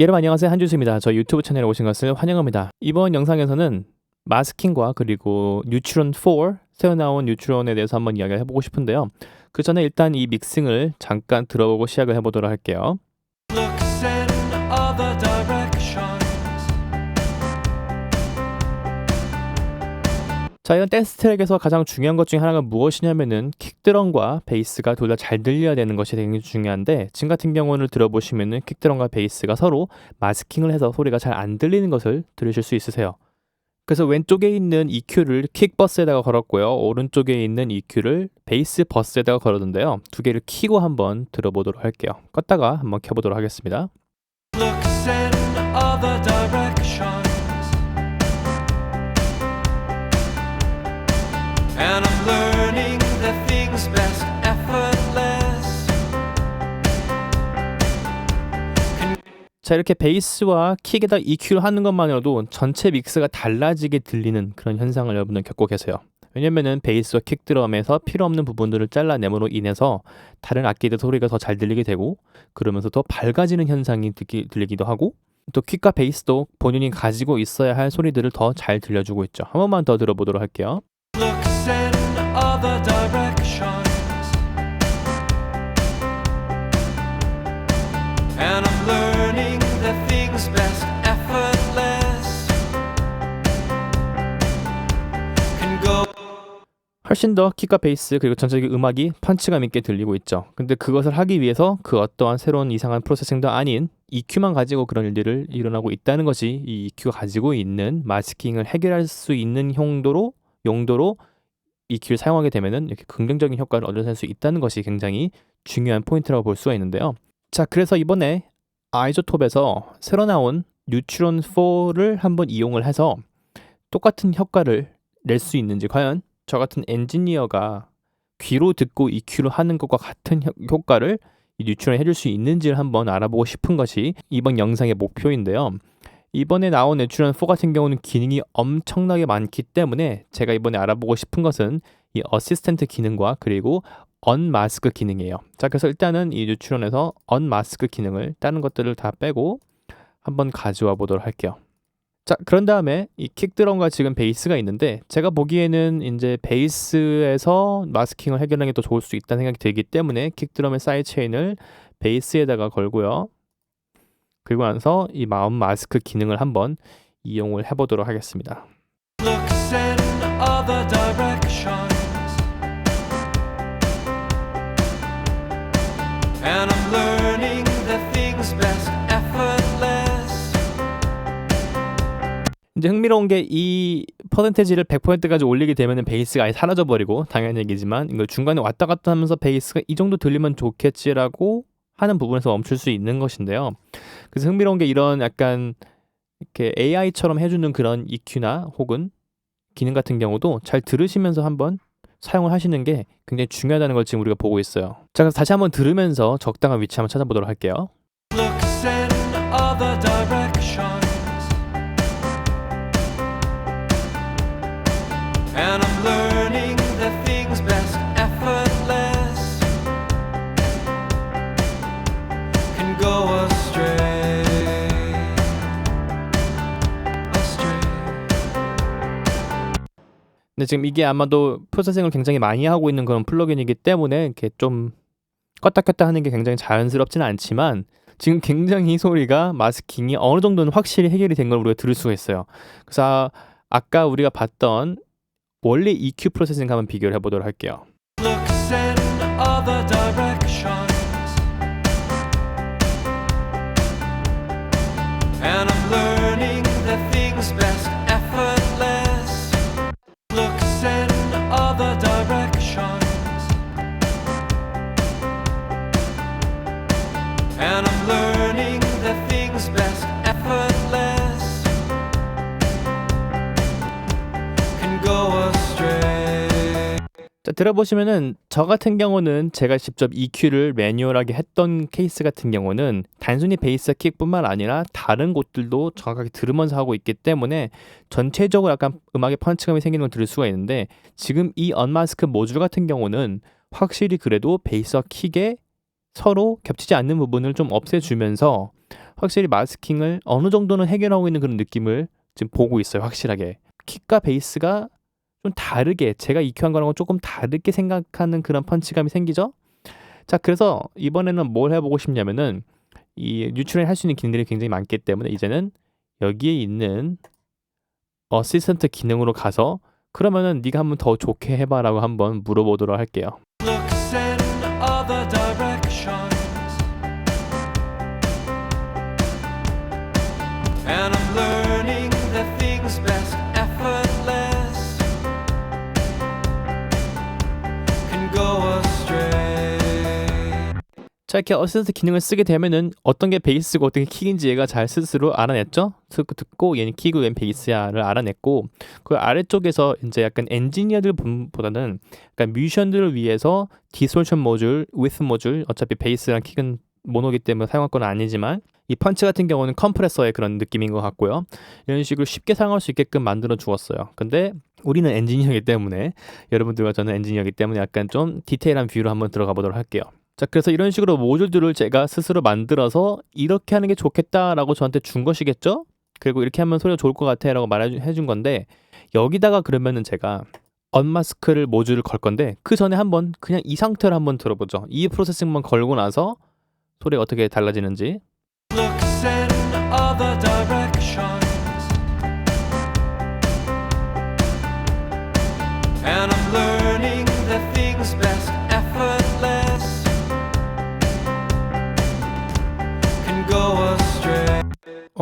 여러분 안녕하세요. 한준수입니다. 저 유튜브 채널에 오신 것을 환영합니다. 이번 영상에서는 마스킹과 그리고 뉴트론 4 새로 나온 뉴트론에 대해서 한번 이야기를 해보고 싶은데요. 그 전에 일단 이 믹싱을 잠깐 들어보고 시작을 해보도록 할게요. Looks in other directions. 자, 이런 댄스 트랙에서 가장 중요한 것 중에 하나가 무엇이냐면은 킥드럼과 베이스가 둘 다 잘 들려야 되는 것이 되게 중요한데, 지금 같은 경우는 들어보시면은 킥드럼과 베이스가 서로 마스킹을 해서 소리가 잘 안 들리는 것을 들으실 수 있으세요. 그래서 왼쪽에 있는 EQ를 킥 버스에다가 걸었고요, 오른쪽에 있는 EQ를 베이스 버스에다가 걸었는데요, 두 개를 키고 한번 들어보도록 할게요. 껐다가 한번 켜보도록 하겠습니다. Looks in other directions. And I'm learning the things best effortless. 자, 이렇게 베이스와 킥에다 EQ를 하는 것만으로도 전체 믹스가 달라지게 들리는 그런 현상을 여러분들 겪고 계세요. 왜냐면은 베이스와 킥 드럼에서 필요 없는 부분들을 잘라냄으로 인해서 다른 악기들 소리가 더 잘 들리게 되고, 그러면서 더 밝아지는 현상이 들리기도 하고, 또 킥과 베이스도 본인이 가지고 있어야 할 소리들을 더 잘 들려주고 있죠. 한 번만 더 들어보도록 할게요. Looks in other directions. And I'm learning the things best effortless. Can go. 훨씬 더 킥과 베이스 그리고 전체적인 음악이 펀치감 있게 들리고 있죠. 근데 그것을 하기 위해서 그 어떠한 새로운 이상한 프로세싱도 아닌 EQ만 가지고 그런 일들을 일어나고 있다는 것이, 이 EQ가 가지고 있는 마스킹을 해결할 수 있는 용도로 EQ를 사용하게 되면은 이렇게 긍정적인 효과를 얻어낼 수 있다는 것이 굉장히 중요한 포인트라고 볼 수가 있는데요. 자, 그래서 이번에 아이조톱에서 새로 나온 뉴트론 4를 한번 이용을 해서 똑같은 효과를 낼 수 있는지, 과연 저 같은 엔지니어가 귀로 듣고 EQ로 하는 것과 같은 효과를 이 뉴트론에 해줄 수 있는지를 한번 알아보고 싶은 것이 이번 영상의 목표인데요. 이번에 나온 뉴트론 4 같은 경우는 기능이 엄청나게 많기 때문에 제가 이번에 알아보고 싶은 것은 이 어시스턴트 기능과 그리고 언마스크 기능이에요. 자, 그래서 일단은 이 뉴트론에서 언마스크 기능을, 다른 것들을 다 빼고 한번 가져와 보도록 할게요. 자, 그런 다음에 이 킥드럼과 지금 베이스가 있는데, 제가 보기에는 이제 베이스에서 마스킹을 해결하는 게 더 좋을 수 있다는 생각이 들기 때문에 킥드럼의 사이드 체인을 베이스에다가 걸고요. 그리고 나서 이 마음 마스크 기능을 한번 이용을 해보도록 하겠습니다. Looks in other directions. And I'm learning the things best effortless. 이제 흥미로운 게, 이 퍼센테지를 100%까지 올리게 되면은 베이스가 아예 사라져 버리고, 당연한 얘기지만 이걸 중간에 왔다 갔다 하면서 베이스가 이 정도 들리면 좋겠지라고 하는 부분에서 멈출 수 있는 것인데요. 그래서 흥미로운 게, 이런 약간 이렇게 AI처럼 해주는 그런 EQ나 혹은 기능 같은 경우도 잘 들으시면서 한번 사용을 하시는 게 굉장히 중요하다는 걸 지금 우리가 보고 있어요. 자, 그래서 다시 한번 들으면서 적당한 위치 한번 찾아보도록 할게요. Looks in other directions. And I'm learning the things best effortless. Can go astray. 근데 지금 이게 아마도 프로세싱을 굉장히 많이 하고 있는 그런 플러그인이기 때문에 이렇게 좀 껐다 켰다 하는 게 굉장히 자연스럽지는 않지만, 지금 굉장히 이 소리가 마스킹이 어느 정도는 확실히 해결이 된 걸 우리가 들을 수가 있어요. 그래서 아까 우리가 봤던 원래 EQ 프로세싱 한번 비교를 해보도록 할게요. Looks in other directions. And I'm learning the things best effortless. Looks in other directions. And I'm learning the things best effortless. Can go astray. 자, 들어보시면은 저 같은 경우는 제가 직접 EQ를 매뉴얼하게 했던 케이스 같은 경우는 단순히 베이스 킥뿐만 아니라 다른 곳들도 정확하게 들으면서 하고 있기 때문에 전체적으로 약간 음악의 펀치감이 생기는 걸 들을 수가 있는데, 지금 이 언마스크 모듈 같은 경우는 확실히 그래도 베이스와 킥에 서로 겹치지 않는 부분을 좀 없애주면서 확실히 마스킹을 어느 정도는 해결하고 있는 그런 느낌을 지금 보고 있어요. 확실하게. 킥과 베이스가 좀 다르게, 제가 EQ한 거랑은 조금 다르게 생각하는 그런 펀치감이 생기죠. 자, 그래서 이번에는 뭘 해보고 싶냐면은 이 뉴트럴이 할 수 있는 기능들이 굉장히 많기 때문에 이제는 여기에 있는 어시스턴트 기능으로 가서 그러면은 네가 한번 더 좋게 해봐라고 한번 물어보도록 할게요. Looks in other directions, and I'm learning the things best effortless can go astray. 자, 이렇게 어시스턴트 기능을 쓰게 되면은 어떤 게 베이스고 어떤 게 킥인지 얘가 잘 스스로 알아냈죠. 듣고 얘는 킥이고 얘는 베이스야를 알아냈고, 그 아래쪽에서 이제 약간 엔지니어들보다는 약간 뮤지션들을 위해서 디솔션 모듈, 위스 모듈, 어차피 베이스랑 킥은 모노기 때문에 사용할 건 아니지만 이 펀치 같은 경우는 컴프레서의 그런 느낌인 것 같고요. 이런 식으로 쉽게 사용할 수 있게끔 만들어 주었어요. 근데 우리는 엔지니어이기 때문에, 여러분들과 저는 엔지니어이기 때문에 약간 좀 디테일한 뷰로 한번 들어가 보도록 할게요. 자, 그래서 이런 식으로 모듈들을 제가 스스로 만들어서 이렇게 하는 게 좋겠다라고 저한테 준 것이겠죠? 그리고 이렇게 하면 소리가 좋을 것 같아 라고 말해준 건데, 여기다가 그러면은 제가 언마스크를 모듈을 걸 건데 그 전에 한번 그냥 이 상태로 한번 들어보죠. 이 프로세싱만 걸고 나서 소리가 어떻게 달라지는지. Looks in other directions, and I'm learning the things best effortless can go astray.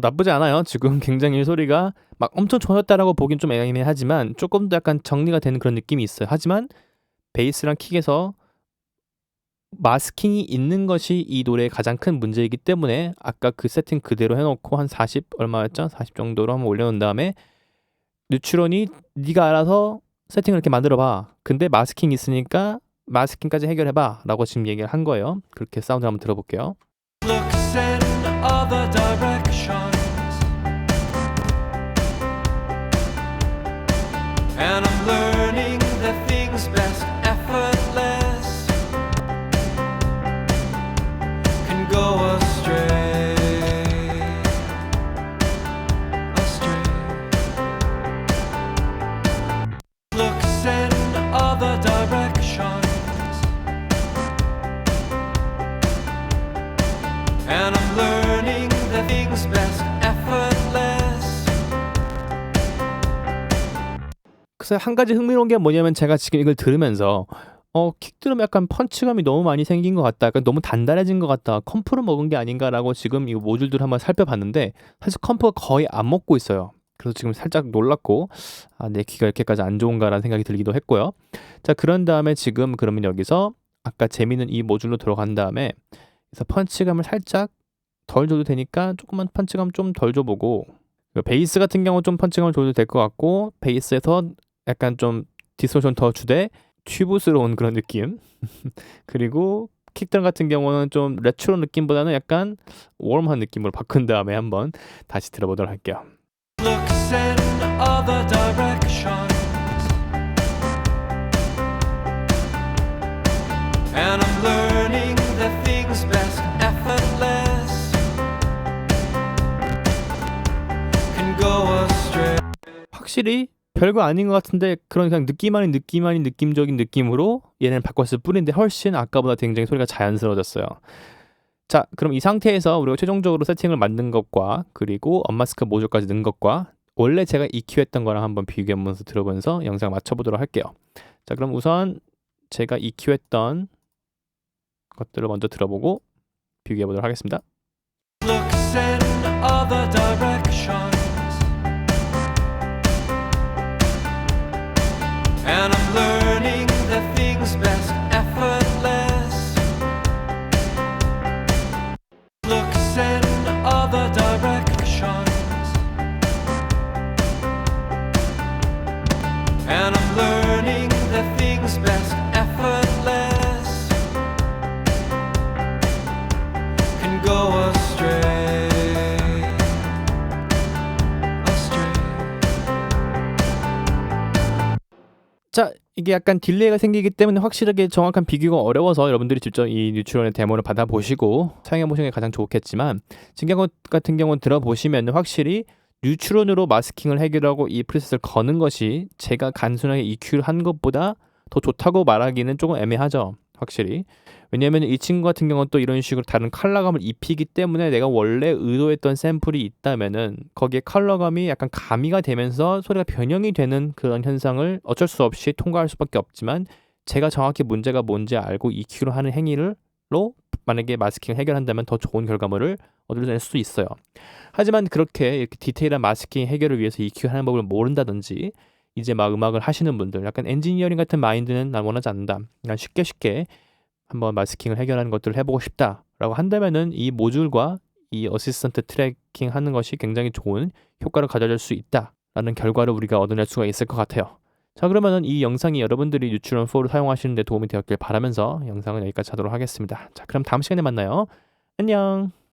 나쁘지 않아요. 지금 굉장히 소리가 막 엄청 좋아졌다라고 보긴 좀 애매하지만 조금 더 약간 정리가 되는 그런 느낌이 있어요. 하지만 베이스랑 킥에서 마스킹이 있는 것이 이 노래의 가장 큰 문제이기 때문에 아까 그 세팅 그대로 해놓고 한 40 얼마였죠? 40 정도로 한번 올려놓은 다음에 뉴트론이 네가 알아서 세팅을 이렇게 만들어봐. 근데 마스킹 있으니까 마스킹까지 해결해봐 라고 지금 얘기를 한 거예요. 그렇게 사운드 한번 들어볼게요. Looks in other directions, and I'm learning the things best effortless can go astray. Astray. Looks in other directions, and I'm learning the things best effortless. 그래서 한 가지 흥미로운 게 뭐냐면 제가 지금 이걸 들으면서 킥 드럼 약간 펀치감이 너무 많이 생긴 것 같다. 약간 너무 단단해진 것 같다. 컴프를 먹은 게 아닌가라고 지금 이 모듈들 한번 살펴봤는데 사실 컴프가 거의 안 먹고 있어요. 그래서 지금 살짝 놀랐고 내 귀가 이렇게까지 안 좋은가라는 생각이 들기도 했고요. 자, 그런 다음에 지금 그러면 여기서 아까 재미있는 이 모듈로 들어간 다음에 그래서 펀치감을 살짝 덜 줘도 되니까 조금만 펀치감 좀 덜 줘보고, 베이스 같은 경우 좀 펀치감을 줘도 될 것 같고 베이스에서 약간 좀 디스토션 더 주되 튜브스러운 그런 느낌 그리고 킥드럼 같은 경우는 좀 레트로 느낌보다는 약간 웜한 느낌으로 바꾼 다음에 한번 다시 들어보도록 할게요. Looks in other directions, and I'm learning the things best effortless can go astray. 확실히 별거 아닌 것 같은데 그런 그냥 느낌 아닌 느낌적인 느낌으로 얘는 바꿨을 뿐인데 훨씬 아까보다 굉장히 소리가 자연스러워졌어요. 자, 그럼 이 상태에서 우리가 최종적으로 세팅을 만든 것과 그리고 언마스크 모듈까지 넣은 것과 원래 제가 EQ했던 거랑 한번 비교하면서 들어보면서 영상 맞춰보도록 할게요. 자, 그럼 우선 제가 EQ했던 것들을 먼저 들어보고 비교해보도록 하겠습니다. Looks in other directions, and I'm learning the things best effortless. Looks in other directions, and I'm learning the things best effortless can go astray. 이게 약간 딜레이가 생기기 때문에 확실하게 정확한 비교가 어려워서 여러분들이 직접 이 뉴트론의 데모를 받아보시고 사용해보시는 게 가장 좋겠지만 지금 같은 경우는 들어보시면 확실히 뉴트론으로 마스킹을 해결하고 이 프리셋을 거는 것이 제가 단순하게 EQ를 한 것보다 더 좋다고 말하기는 조금 애매하죠. 확실히. 왜냐하면 이 친구 같은 경우는 또 이런 식으로 다른 컬러감을 입히기 때문에 내가 원래 의도했던 샘플이 있다면은 거기에 컬러감이 약간 가미가 되면서 소리가 변형이 되는 그런 현상을 어쩔 수 없이 통과할 수밖에 없지만 제가 정확히 문제가 뭔지 알고 EQ로 하는 행위로 만약에 마스킹을 해결한다면 더 좋은 결과물을 얻어낼 수 있어요. 하지만 그렇게 이렇게 디테일한 마스킹 해결을 위해서 EQ 하는 법을 모른다든지 이제 막 음악을 하시는 분들 약간 엔지니어링 같은 마인드는 난 원하지 않는다. 그냥 쉽게 한번 마스킹을 해결하는 것들을 해보고 싶다라고 한다면은 이 모듈과 이 어시스턴트 트래킹 하는 것이 굉장히 좋은 효과를 가져줄 수 있다라는 결과를 우리가 얻어낼 수가 있을 것 같아요. 자, 그러면은 이 영상이 여러분들이 뉴트론 4를 사용하시는 데 도움이 되었길 바라면서 영상은 여기까지 하도록 하겠습니다. 자, 그럼 다음 시간에 만나요. 안녕.